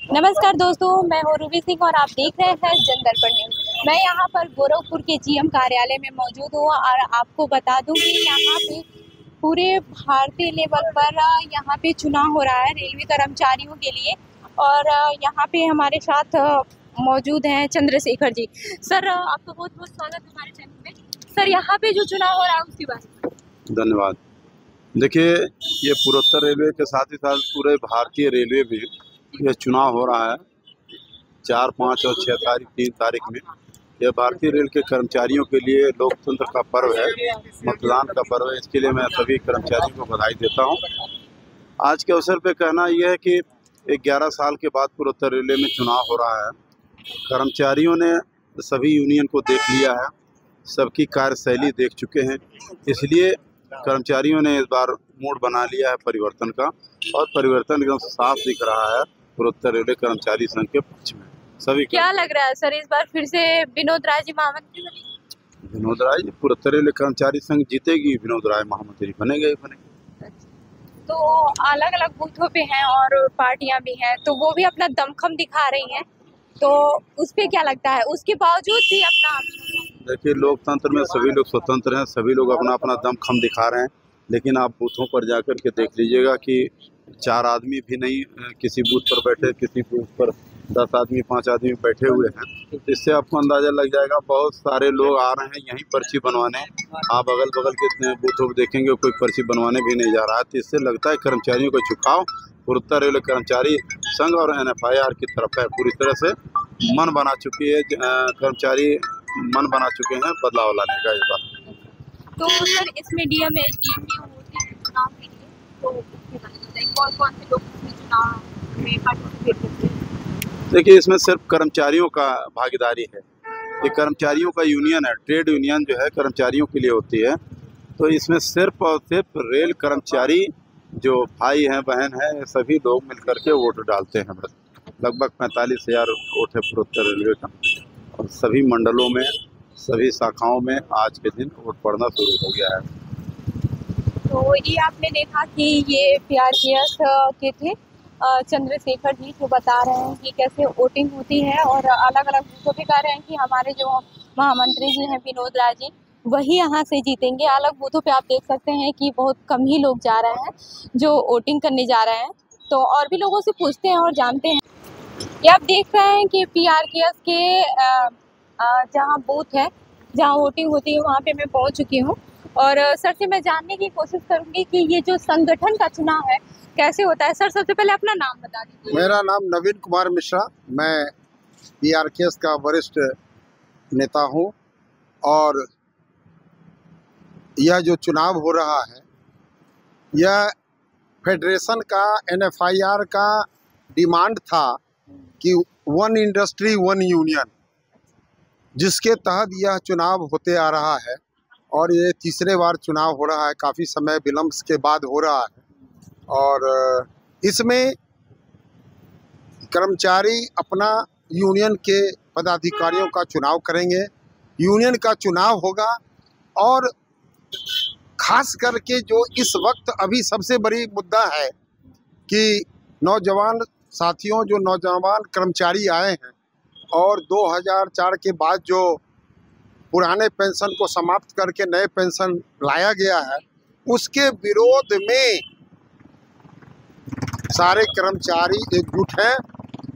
नमस्कार दोस्तों, मैं हूँ रूबी सिंह और आप देख रहे हैं जनदर्पण न्यूज। मैं यहाँ पर गोरखपुर के जीएम कार्यालय में मौजूद हूँ और आपको बता दूँ कि यहाँ पे पूरे भारतीय लेवल पर यहाँ पे चुनाव हो रहा है रेलवे कर्मचारियों के लिए। और यहाँ पे हमारे साथ मौजूद हैं चंद्रशेखर जी। सर, आपका बहुत बहुत स्वागत है हमारे चैनल में। सर, यहाँ पे जो चुनाव हो रहा है उसके बारे में। धन्यवाद। देखिए, ये पूर्वोत्तर रेलवे के साथ ही साथ पूरे भारतीय रेलवे में यह चुनाव हो रहा है 4, 5 और 6 तारीख 3 तारीख में। यह भारतीय रेल के कर्मचारियों के लिए लोकतंत्र का पर्व है, मतदान का पर्व है। इसके लिए मैं सभी कर्मचारियों को बधाई देता हूं। आज के अवसर पे कहना यह है कि 11 साल के बाद पूर्वोत्तर रेलवे में चुनाव हो रहा है। कर्मचारियों ने सभी यूनियन को देख लिया है, सबकी कार्यशैली देख चुके हैं, इसलिए कर्मचारियों ने इस बार मूड बना लिया है परिवर्तन का, और परिवर्तन एकदम साफ दिख रहा है पूर्वोत्तर रेलवे कर्मचारी संघ के पक्ष में। सभी क्या लग रहा है सर, इस बार फिर से विनोद राय जी महामंत्री बनेंगे? विनोद राय पूर्वोत्तर रेलवे कर्मचारी संघ जीतेगी, विनोद राय महामंत्री बनेंगे। तो अलग अलग बूथों पे हैं और पार्टियां भी हैं, तो वो भी अपना दमखम दिखा रही हैं, तो उस पे क्या लगता है? उसके बावजूद भी अपना, देखिए, लोकतंत्र में सभी लोग स्वतंत्र हैं, सभी लोग अपना अपना दमखम दिखा रहे हैं, लेकिन आप बूथों पर जाकर के देख लीजिएगा कि 4 आदमी भी नहीं किसी बूथ पर बैठे, किसी बूथ पर 10 आदमी 5 आदमी बैठे हुए हैं। इससे आपको अंदाजा लग जाएगा बहुत सारे लोग आ रहे हैं यहीं पर्ची बनवाने। आप अगल बगल के बूथों पर देखेंगे कोई पर्ची बनवाने भी नहीं जा रहा है। तो इससे लगता है कर्मचारियों का झुकाव पूर्वोत्तर रेलवे कर्मचारी संघ और NFIR की तरफ है। पूरी तरह से मन बना चुकी है, कर्मचारी मन बना चुके हैं बदलाव लाने का इस बार। तो सर, इसमें डीएम एसडीएम की होती है चुनाव के लिए, तो कौन कौन से लोग इसमें चुनाव में पार्टिसिपेट करते हैं? देखिए, इसमें सिर्फ कर्मचारियों का भागीदारी है। ये कर्मचारियों का यूनियन है, ट्रेड यूनियन जो है कर्मचारियों के लिए होती है। तो इसमें सिर्फ और सिर्फ रेल कर्मचारी जो भाई हैं बहन हैं, सभी लोग मिलकर के वोट डालते हैं। बस लगभग 45,000 वोट है पूर्वोत्तर रेलवे का, और सभी मंडलों में सभी शाखाओं में आज के दिन वोट पड़ना शुरू हो गया है। तो ये आपने देखा कि ये PRKS के थे चंद्रशेखर जी, जो बता रहे हैं कि कैसे वोटिंग होती है, और अलग अलग बूथों पे कह रहे हैं कि हमारे जो महामंत्री जी हैं विनोद राय जी, वही यहाँ से जीतेंगे। अलग बूथों पे आप देख सकते हैं कि बहुत कम ही लोग जा रहे हैं जो वोटिंग करने जा रहे हैं। तो और भी लोगों से पूछते हैं और जानते हैं। ये आप देख रहे हैं कि PRKS के जहाँ बूथ है, जहाँ वोटिंग होती है, वहाँ पे मैं पहुँच चुकी हूँ। और सर से मैं जानने की कोशिश करूँगी कि ये जो संगठन का चुनाव है कैसे होता है। सर, सबसे पहले अपना नाम बता दीजिए। मेरा नाम नवीन कुमार मिश्रा, मैं PRKS का वरिष्ठ नेता हूं, और यह जो चुनाव हो रहा है यह फेडरेशन का NFIR का डिमांड था कि 1 इंडस्ट्री 1 यूनियन, जिसके तहत यह चुनाव होते आ रहा है। और ये तीसरे बार चुनाव हो रहा है, काफ़ी समय विलम्ब के बाद हो रहा है। और इसमें कर्मचारी अपना यूनियन के पदाधिकारियों का चुनाव करेंगे, यूनियन का चुनाव होगा। और खास करके जो इस वक्त अभी सबसे बड़ी मुद्दा है कि नौजवान साथियों, जो नौजवान कर्मचारी आए हैं और 2004 के बाद जो पुराने पेंशन को समाप्त करके नए पेंशन लाया गया है, उसके विरोध में सारे कर्मचारी एकजुट हैं।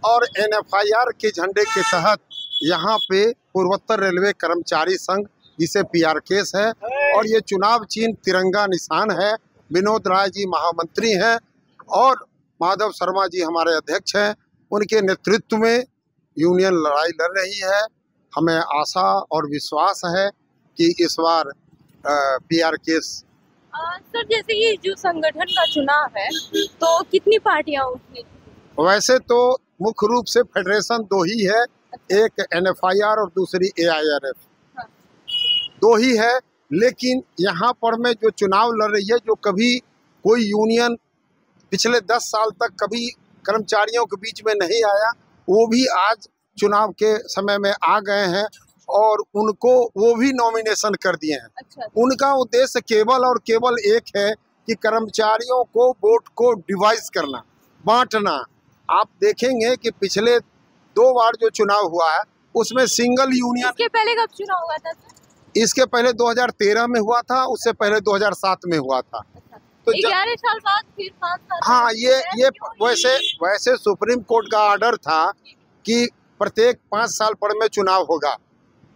और NFIR के झंडे के तहत यहाँ पे पूर्वोत्तर रेलवे कर्मचारी संघ, जिसे PRKS है, और ये चुनाव चिन्ह तिरंगा निशान है। विनोद राय जी महामंत्री हैं और माधव शर्मा जी हमारे अध्यक्ष हैं। उनके नेतृत्व में यूनियन लड़ाई लड़ रही है। हमें आशा और विश्वास है कि इस बार PRKS। सर, जैसे ये जो संगठन का चुनाव है, तो कितनी पार्टियां होती? वैसे तो मुख्य रूप से फेडरेशन 2 ही है, एक NFIR और दूसरी AIRF, 2 ही है। लेकिन यहाँ पर में जो चुनाव लड़ रही है, जो कभी कोई यूनियन पिछले 10 साल तक कभी कर्मचारियों के बीच में नहीं आया, वो भी आज चुनाव के समय में आ गए हैं और उनको वो भी नॉमिनेशन कर दिए हैं। अच्छा। उनका उद्देश्य केवल और केवल एक है कि कर्मचारियों को वोट को डिवाइस करना, बांटना, आप देखेंगे कि पिछले 2 बार जो चुनाव हुआ है उसमें सिंगल यूनियन। इसके पहले कब चुनाव हुआ था सर? इसके पहले 2013 में हुआ था, उससे पहले 2007 में हुआ था। तो 11 साल बाद फिर 5 साल। हाँ, ये वैसे सुप्रीम कोर्ट का ऑर्डर था कि प्रत्येक 5 साल पर में चुनाव होगा,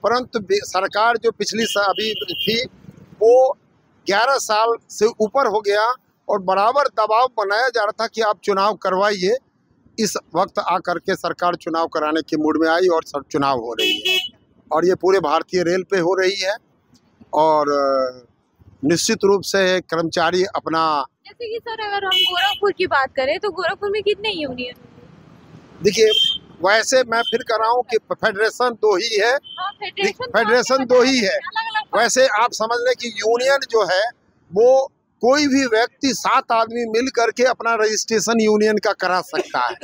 परंतु सरकार जो पिछली अभी थी वो 11 साल से ऊपर हो गया और बराबर दबाव बनाया जा रहा था कि आप चुनाव करवाइए। इस वक्त आकर के सरकार चुनाव कराने के मूड में आई और सब चुनाव हो रही है और ये पूरे भारतीय रेल पे हो रही है। और निश्चित रूप से कर्मचारी अपना, जैसे कि सर अगर हम गोरखपुर की बात करें तो गोरखपुर में कितने यूनियन? देखिए वैसे मैं फिर कर रहा हूँ कि फेडरेशन 2 ही है। हाँ, फेडरेशन 2 ही है। वैसे आप समझ लें कि यूनियन जो है वो कोई भी व्यक्ति 7 आदमी मिल करके अपना रजिस्ट्रेशन यूनियन का करा सकता है।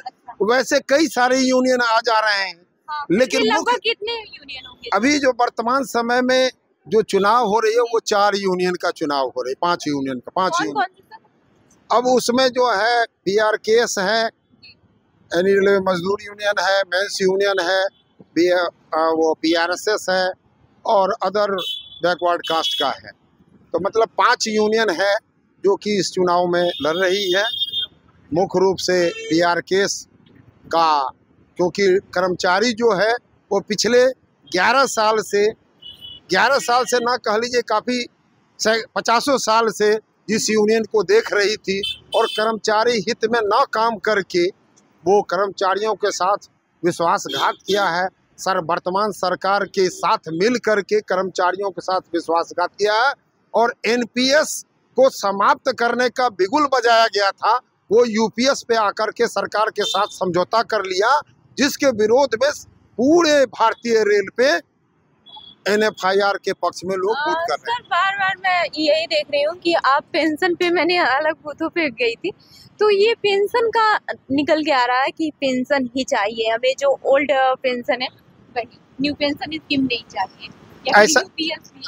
वैसे कई सारे यूनियन आ जा रहे हैं। हाँ, लेकिन लगभग कितने यूनियन होंगे? अभी जो वर्तमान समय में जो चुनाव हो रही है वो 4 यूनियन का चुनाव हो रही है, 5 यूनियन का 5 यूनियन। अब उसमें जो है PRKS है, यानी रेलवे मजदूर यूनियन है, मेंस यूनियन है, वो PRSS है और अदर बैकवर्ड कास्ट का है। तो मतलब 5 यूनियन है जो कि इस चुनाव में लड़ रही है। मुख्य रूप से PRKS का, क्योंकि कर्मचारी जो है वो पिछले 11 साल से ना कह लीजिए काफ़ी 50 साल से जिस यूनियन को देख रही थी और कर्मचारी हित में ना काम करके वो कर्मचारियों के साथ विश्वासघात किया है। वर्तमान सरकार के साथ मिल करके कर्मचारियों के साथ विश्वासघात किया है और NPS को समाप्त करने का बिगुल बजाया गया था, वो UPS पे आकर के सरकार के साथ समझौता कर लिया, जिसके विरोध में पूरे भारतीय रेल पे NFIR के पक्ष में लोग वोट कर रहे हैं। सर बार मैं यही देख रही हूँ कि आप पेंशन पे, मैंने अलग बूथों पे गई थी तो ये पेंशन का निकल के आ रहा है कि पेंशन ही चाहिए हमें, जो ओल्ड पेंशन है वही, न्यू पेंशन स्कीम नहीं चाहिए। ऐसा,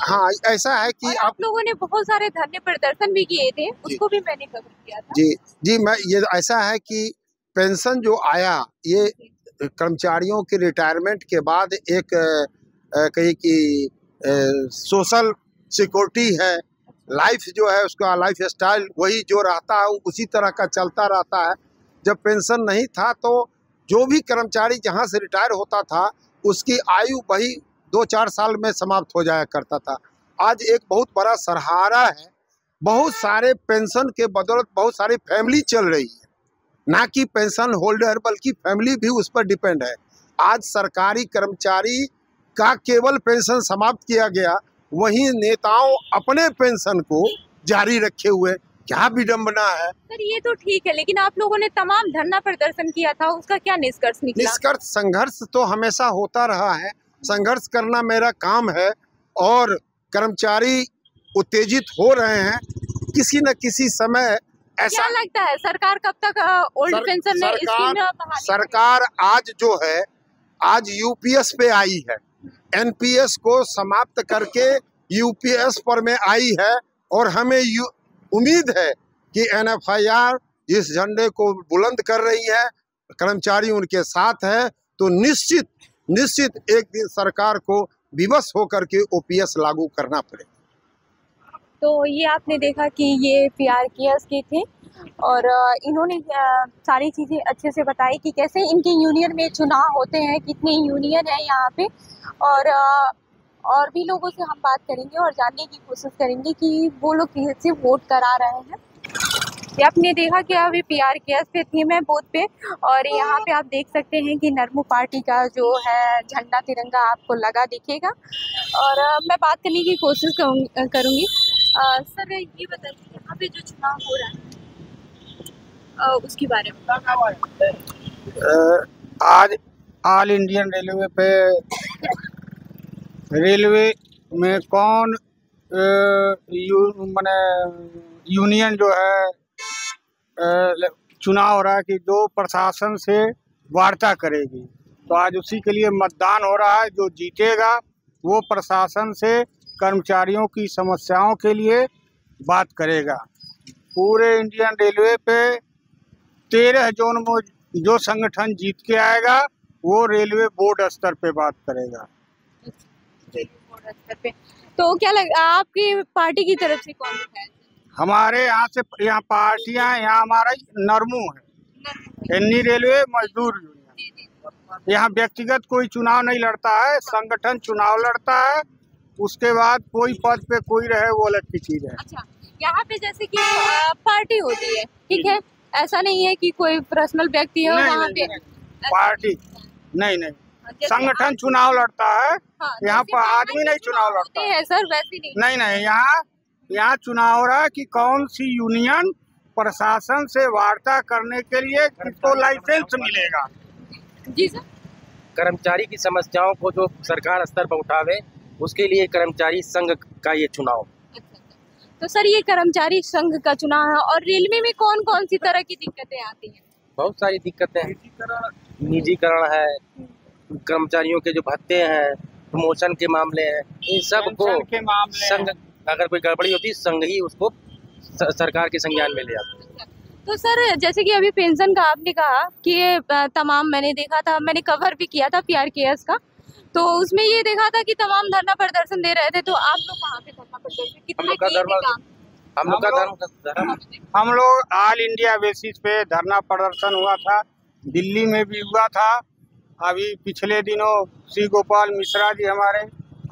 हाँ ऐसा है कि आप लोगों ने बहुत सारे धरने प्रदर्शन भी किए थे, उसको भी मैंने कवर किया था। जी मैं ये ऐसा है कि पेंशन जो आया ये कर्मचारियों की रिटायरमेंट के बाद एक कहीं की सोशल सिक्योरिटी है, लाइफ जो है उसका लाइफ स्टाइल वही जो रहता है उसी तरह का चलता रहता है। जब पेंशन नहीं था तो जो भी कर्मचारी जहाँ से रिटायर होता था उसकी आयु वही 2-4 साल में समाप्त हो जाया करता था। आज एक बहुत बड़ा सहारा है, बहुत सारे पेंशन के बदौलत बहुत सारी फैमिली चल रही है, ना कि पेंशन होल्डर बल्कि फैमिली भी उस पर डिपेंड है। आज सरकारी कर्मचारी का केवल पेंशन समाप्त किया गया, वहीं नेताओं अपने पेंशन को जारी रखे हुए, क्या विडंबना है। सर ये तो ठीक है, लेकिन आप लोगों ने तमाम धरना प्रदर्शन किया था, उसका क्या निष्कर्ष निकला? निष्कर्ष संघर्ष तो हमेशा होता रहा है, संघर्ष करना मेरा काम है और कर्मचारी उत्तेजित हो रहे हैं। किसी न किसी समय ऐसा क्या लगता है सरकार कब तक ओल्ड पेंशन सरकार आज जो है आज UPS पे आई है, NPS को समाप्त करके UPS पर में आई है और हमें उम्मीद है कि NFIR जिस झंडे को बुलंद कर रही है, कर्मचारी उनके साथ है, तो निश्चित एक दिन सरकार को विवश होकर के OPS लागू करना पड़ेगा। तो ये आपने देखा कि ये PRKS के थे और इन्होंने सारी चीज़ें अच्छे से बताई कि कैसे इनके यूनियन में चुनाव होते हैं, कितने यूनियन है यहाँ पे, और भी लोगों से हम बात करेंगे और जानने की कोशिश करेंगे कि वो लोग कैसे वोट करा रहे हैं। ये आपने देखा कि अभी PRKS पे थी मैं बूथ पे, और यहाँ पे आप देख सकते हैं कि नरमू पार्टी का जो है झंडा तिरंगा आपको लगा दिखेगा, और मैं बात करने की कोशिश करूँगी। सर ये बताइए यहाँ पे जो चुनाव हो रहा है उसके बारे में। आज ऑल इंडियन रेलवे पे रेलवे में कौन माने यूनियन जो है चुनाव हो रहा है कि जो प्रशासन से वार्ता करेगी, तो आज उसी के लिए मतदान हो रहा है। जो जीतेगा वो प्रशासन से कर्मचारियों की समस्याओं के लिए बात करेगा। पूरे इंडियन रेलवे पे 13 जोन में जो संगठन जीत के आएगा वो रेलवे बोर्ड स्तर पे बात करेगा। बोर्ड स्तर पे तो क्या लग आपकी पार्टी की तरफ से कौन है? हमारे यहाँ पार्टियां, यहाँ हमारा नरमू है, एनी रेलवे मजदूर यूनियन। यहाँ व्यक्तिगत कोई चुनाव नहीं लड़ता है, संगठन चुनाव लड़ता है, उसके बाद कोई पद पे कोई रहे वो अलग की चीज है। अच्छा, यहाँ पे जैसे कि पार्टी होती है, ठीक है, ऐसा नहीं है कि कोई पर्सनल व्यक्ति हो वहाँ पे पार्टी नहीं, संगठन चुनाव लड़ता है। हाँ, यहाँ पर आदमी नहीं चुनाव लड़ता है सर, वैसे नहीं, यहाँ चुनाव हो रहा है कि कौन सी यूनियन प्रशासन से वार्ता करने के लिए किसको लाइसेंस मिलेगा। जी सर। कर्मचारी की समस्याओं को जो सरकार स्तर पर उठावे, उसके लिए कर्मचारी संघ का ये चुनाव। तो सर ये कर्मचारी संघ का चुनाव है और रेलवे में कौन कौन सी तरह की दिक्कतें आती हैं? बहुत सारी दिक्कतें हैं, निजीकरण है, कर्मचारियों के जो भत्ते हैं, प्रमोशन के मामले हैं, इन सब को संघ, अगर कोई गड़बड़ी होती है संघ ही उसको सरकार के संज्ञान में ले आता है। तो सर जैसे कि अभी पेंशन का आपने कहा कि ये तमाम, मैंने देखा था, मैंने कवर भी किया था PRKS का, तो उसमें ये देखा था कि तमाम धरना प्रदर्शन दे रहे थे। तो आप लोग कहाँ पे धरना प्रदर्शन, हम लोग ऑल इंडिया बेसिस पे धरना प्रदर्शन हुआ था, दिल्ली में भी हुआ था। अभी पिछले दिनों श्री गोपाल मिश्रा जी हमारे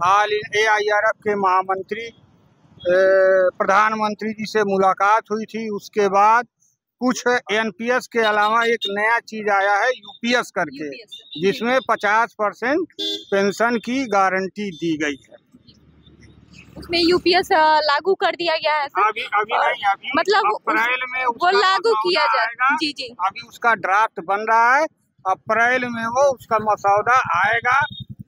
ऑल AIRF के महामंत्री, प्रधानमंत्री जी से मुलाकात हुई थी। उसके बाद कुछ NPS के अलावा एक नया चीज आया है UPS करके, जिसमें 50% पेंशन की गारंटी दी गई है। उसमें UPS लागू कर दिया गया है सर? अभी नहीं, मतलब अप्रैल में वो लागू किया जाएगा। जी। अभी उसका ड्राफ्ट बन रहा है, अप्रैल में वो उसका मसौदा आएगा,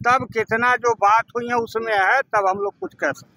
तब कितना जो बात हुई है उसमें है, तब हम लोग कुछ कह सकते हैं।